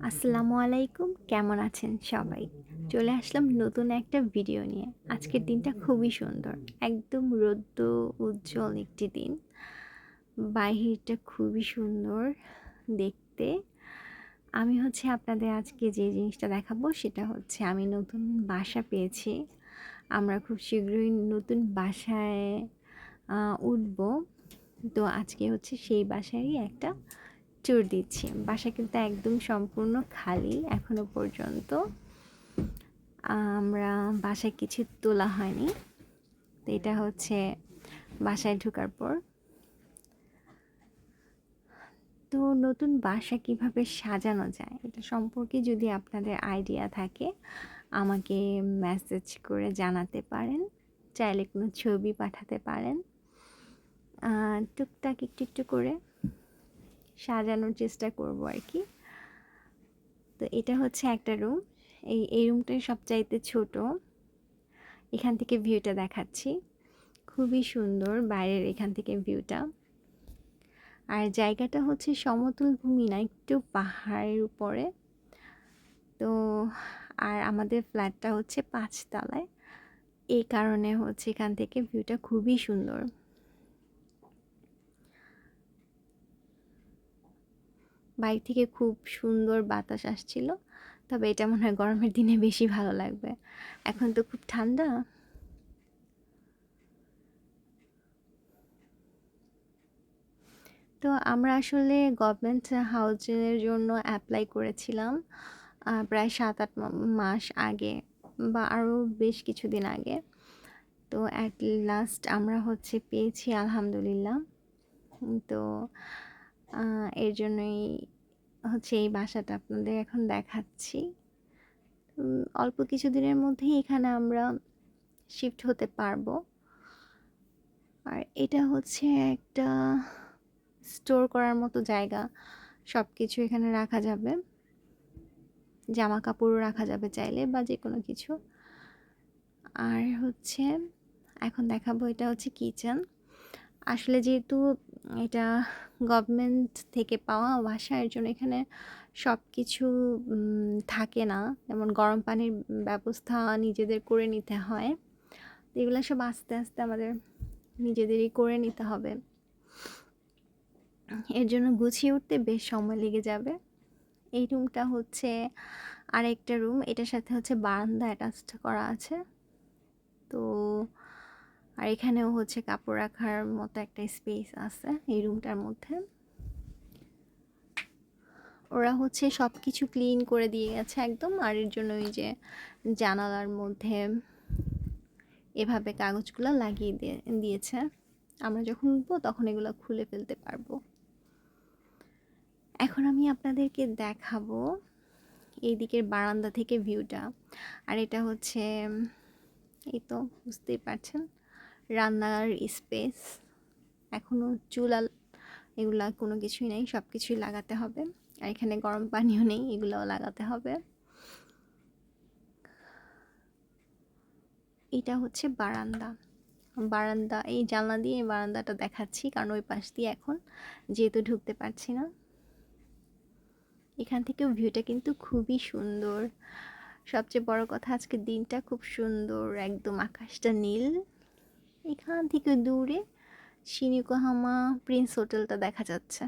আসসালামু আলাইকুম, কেমন আছেন সবাই? চলে আসলাম নতুন একটা ভিডিও নিয়ে। আজকের দিনটা খুবই সুন্দর, একদম রৌদ্র উজ্জ্বল একটি দিন। বাহিরটা খুবই সুন্দর দেখতে। আমি আপনাদের আজকে যে জিনিসটা দেখাবো সেটা হচ্ছে আমি নতুন বাসা পেয়েছি। আমরা খুব শীঘ্রই নতুন বাসায় উঠব। তো আজকে সেই বাসারই একটা ট্যুর দিচ্ছি। বাসা কিন্তু একদম সম্পূর্ণ খালি এখনো পর্যন্ত। আমরা বাসায় কিছু তোলা হয়নি। তো এটা বাসায় ঢোকার পর। তো নতুন বাসা কিভাবে সাজানো যায় এটা সম্পর্কে যদি আপনাদের আইডিয়া থাকে আমাকে মেসেজ করে জানাতে পারেন, চাইলে কোনো ছবি পাঠাতে পারেন। টুকটাক একটু একটু করে সাজানোর চেষ্টা করব আর কি। তো এটা একটা রুম। এই রুমটাই সবচাইতে ছোট। এখান থেকে ভিউটা দেখাচ্ছি, খুবই সুন্দর বাইরের এখান থেকে ভিউটা। আর জায়গাটা সমতল ভূমি না, একটু পাহাড়ের উপরে। তো আর আমাদের ফ্ল্যাটটা 5 তলায়, এই কারণে এখান থেকে ভিউটা খুবই সুন্দর। বাইরে থেকে খুব সুন্দর বাতাস আসছিল, তবে এটা মনে হয় গরমের দিনে বেশি ভালো লাগবে। এখন তো খুব ঠান্ডা। তো আমরা আসলে গভর্নমেন্ট হাউজিংয়ের জন্য অ্যাপ্লাই করেছিলাম প্রায় 7-8 মাস আগে, বা আরও বেশ কিছুদিন আগে। তো অ্যাট লাস্ট আমরা পেয়েছি আলহামদুলিল্লাহ। তো এর জন্যই এই বাসাটা আপনাদের এখন দেখাচ্ছি। অল্প কিছুদিনের মধ্যেই এখানে আমরা শিফট হতে পারবো। আর এটা একটা স্টোর করার মতো জায়গা, সব কিছু এখানে রাখা যাবে, জামা কাপড়ও রাখা যাবে চাইলে, বা যে কোনো কিছু। আর এখন দেখাবো এটা কিচেন। আসলে যেহেতু এটা গভর্নমেন্ট থেকে পাওয়া বাসা, এর জন্য এখানে সব কিছু থাকে না, যেমন গরম পানির ব্যবস্থা নিজেদের করে নিতে হয়। এগুলো সব আস্তে আস্তে আমাদের নিজেদেরই করে নিতে হবে। এর জন্য গুছিয়ে উঠতে বেশ সময় লেগে যাবে। এই রুমটা আরেকটা রুম, এটার সাথে বারান্দা অ্যাটাচড করা আছে। তো আর এখানেও কাপড় রাখার মতো একটা স্পেস আছে এই রুমটার মধ্যে। ওরা সব কিছু ক্লিন করে দিয়ে গেছে একদম। আর এর জন্য ওই যে জানালার মধ্যে এভাবে কাগজগুলো লাগিয়ে দিয়েছে। আমরা যখন উঠবো তখন এগুলো খুলে ফেলতে পারবো। এখন আমি আপনাদেরকে দেখাবো এই দিকের বারান্দা থেকে ভিউটা। আর এটা এই তো বুঝতেই পারছেন, রান্নার স্পেস। এখনো চুলা এগুলা কোনো কিছুই নেই, সব কিছুই লাগাতে হবে। আর এখানে গরম পানিও নেই, এগুলোও লাগাতে হবে। এটা বারান্দা। বারান্দা এই জানলা দিয়ে বারান্দাটা দেখাচ্ছি, কারণ ওই পাশ দিয়ে এখন যেহেতু ঢুকতে পারছি না। এখান থেকেও ভিউটা কিন্তু খুবই সুন্দর। সবচেয়ে বড় কথা, আজকের দিনটা খুব সুন্দর, একদম আকাশটা নীল। এখান থেকে দূরে শিনিকোহামা প্রিন্স হোটেলটা দেখা যাচ্ছে।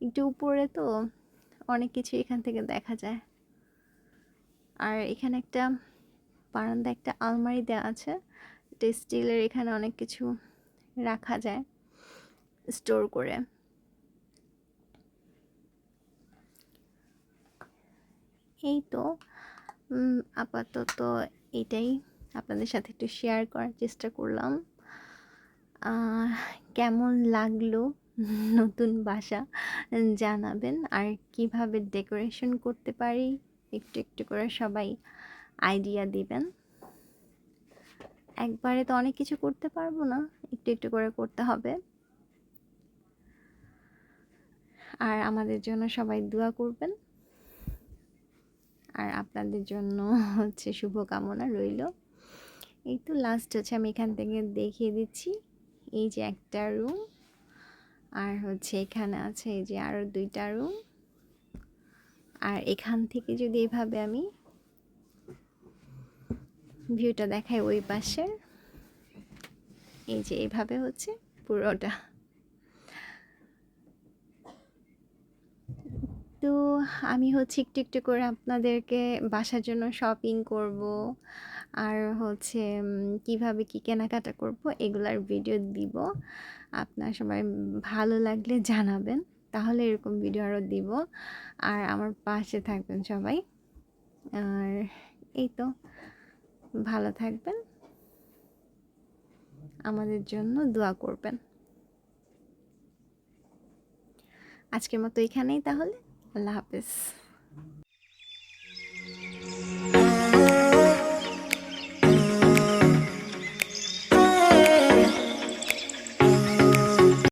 একটু উপরে তো অনেক কিছু এখান থেকে দেখা যায়। আর এখানে একটা বারান্দা, একটা আলমারি দেওয়া আছে, এটা স্টিলের। এখানে অনেক কিছু রাখা যায় স্টোর করে। এই তো আপাতত এটাই আপনাদের সাথে একটু শেয়ার করার চেষ্টা করলাম। কেমন লাগলো নতুন বাসা জানাবেন, আর কিভাবে ডেকোরেশন করতে পারি একটু একটু করে সবাই আইডিয়া দিবেন। একবারে তো অনেক কিছু করতে পারবো না, একটু একটু করে করতে হবে। আর আমাদের জন্য সবাই দোয়া করবেন। আর আপনাদের জন্য শুভকামনা রইল। এই তো লাস্ট আমি এখান থেকে দেখিয়ে দিচ্ছি, এই যে একটা রুম। আর হচ্ছে এখানে আছে এই যে আরও 2টা রুম। আর এখান থেকে যদি এভাবে আমি ভিউটা দেখাই ওই পাশে, এই যে এইভাবে হচ্ছে পুরোটা। তো আমি হচ্ছে একটু একটু করে আপনাদেরকে বাসার জন্য শপিং করব, আর হচ্ছে কিভাবে কি কেনাকাটা করব এগুলার ভিডিও দিব। আপনার সবাই ভালো লাগলে জানাবেন, তাহলে এরকম ভিডিও আরও দিব। আর আমার পাশে থাকবেন সবাই। আর এই তো, ভালো থাকবেন, আমাদের জন্য দোয়া করবেন। আজকের মতো এখানেই তাহলে, আল্লাহ হাফেজ।